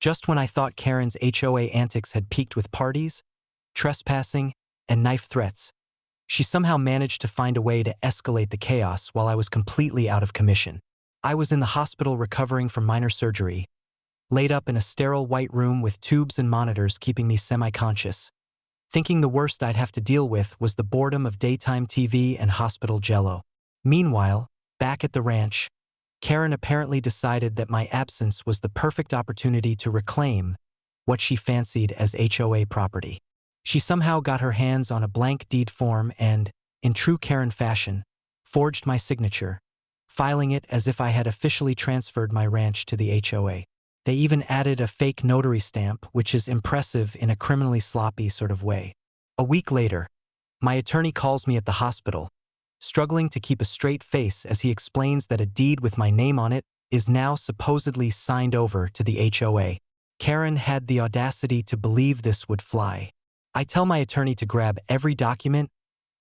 Just when I thought Karen's HOA antics had peaked with parties, trespassing, and knife threats, she somehow managed to find a way to escalate the chaos while I was completely out of commission. I was in the hospital recovering from minor surgery, laid up in a sterile white room with tubes and monitors keeping me semi-conscious, thinking the worst I'd have to deal with was the boredom of daytime TV and hospital jello. Meanwhile, back at the ranch, Karen apparently decided that my absence was the perfect opportunity to reclaim what she fancied as HOA property. She somehow got her hands on a blank deed form and, in true Karen fashion, forged my signature, filing it as if I had officially transferred my ranch to the HOA. They even added a fake notary stamp, which is impressive in a criminally sloppy sort of way. A week later, my attorney calls me at the hospital, struggling to keep a straight face as he explains that a deed with my name on it is now supposedly signed over to the HOA. Karen had the audacity to believe this would fly. I tell my attorney to grab every document,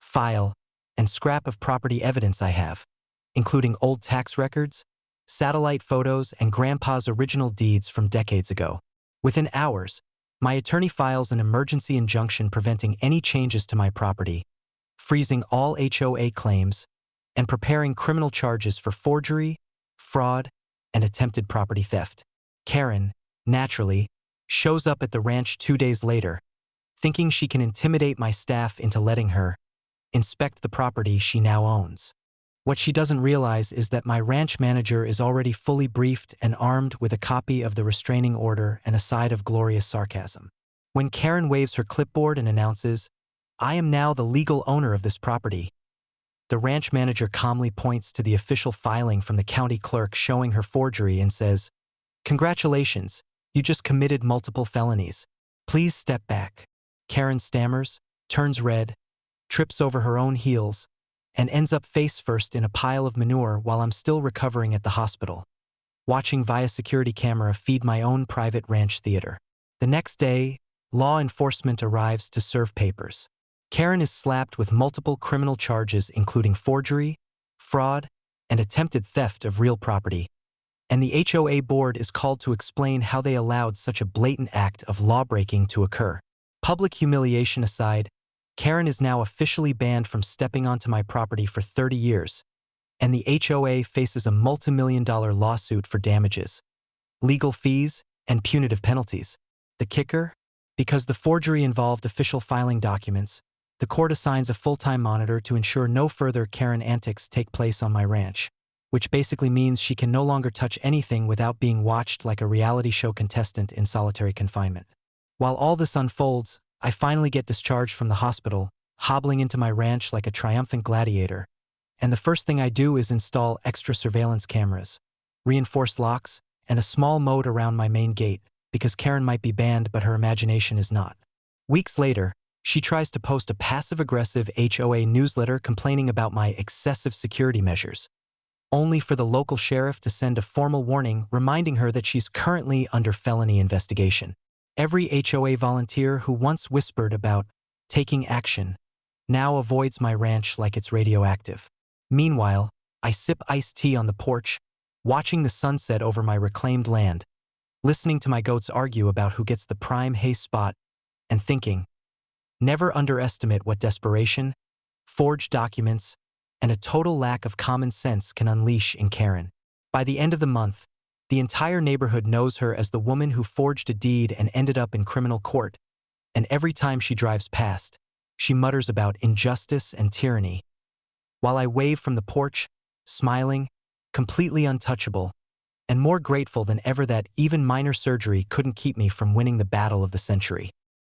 file, and scrap of property evidence I have, including old tax records, satellite photos, and Grandpa's original deeds from decades ago. Within hours, my attorney files an emergency injunction preventing any changes to my property, freezing all HOA claims, and preparing criminal charges for forgery, fraud, and attempted property theft. Karen, naturally, shows up at the ranch 2 days later, thinking she can intimidate my staff into letting her inspect the property she now owns. What she doesn't realize is that my ranch manager is already fully briefed and armed with a copy of the restraining order and a side of glorious sarcasm. When Karen waves her clipboard and announces, "I am now the legal owner of this property," the ranch manager calmly points to the official filing from the county clerk showing her forgery and says, "Congratulations, you just committed multiple felonies. Please step back." Karen stammers, turns red, trips over her own heels, and ends up face first in a pile of manure while I'm still recovering at the hospital, watching via security camera feed my own private ranch theater. The next day, law enforcement arrives to serve papers. Karen is slapped with multiple criminal charges including forgery, fraud, and attempted theft of real property, and the HOA board is called to explain how they allowed such a blatant act of law-breaking to occur. Public humiliation aside, Karen is now officially banned from stepping onto my property for 30 years, and the HOA faces a multi-million-dollar lawsuit for damages, legal fees, and punitive penalties. The kicker? Because the forgery involved official filing documents, the court assigns a full-time monitor to ensure no further Karen antics take place on my ranch, which basically means she can no longer touch anything without being watched like a reality show contestant in solitary confinement. While all this unfolds, I finally get discharged from the hospital, hobbling into my ranch like a triumphant gladiator, and the first thing I do is install extra surveillance cameras, reinforced locks, and a small moat around my main gate, because Karen might be banned but her imagination is not. Weeks later, she tries to post a passive-aggressive HOA newsletter complaining about my excessive security measures, only for the local sheriff to send a formal warning reminding her that she's currently under felony investigation. Every HOA volunteer who once whispered about taking action now avoids my ranch like it's radioactive. Meanwhile, I sip iced tea on the porch, watching the sunset over my reclaimed land, listening to my goats argue about who gets the prime hay spot, and thinking, never underestimate what desperation, forged documents, and a total lack of common sense can unleash in Karen. By the end of the month, the entire neighborhood knows her as the woman who forged a deed and ended up in criminal court, and every time she drives past, she mutters about injustice and tyranny. While I wave from the porch, smiling, completely untouchable, and more grateful than ever that even minor surgery couldn't keep me from winning the battle of the century.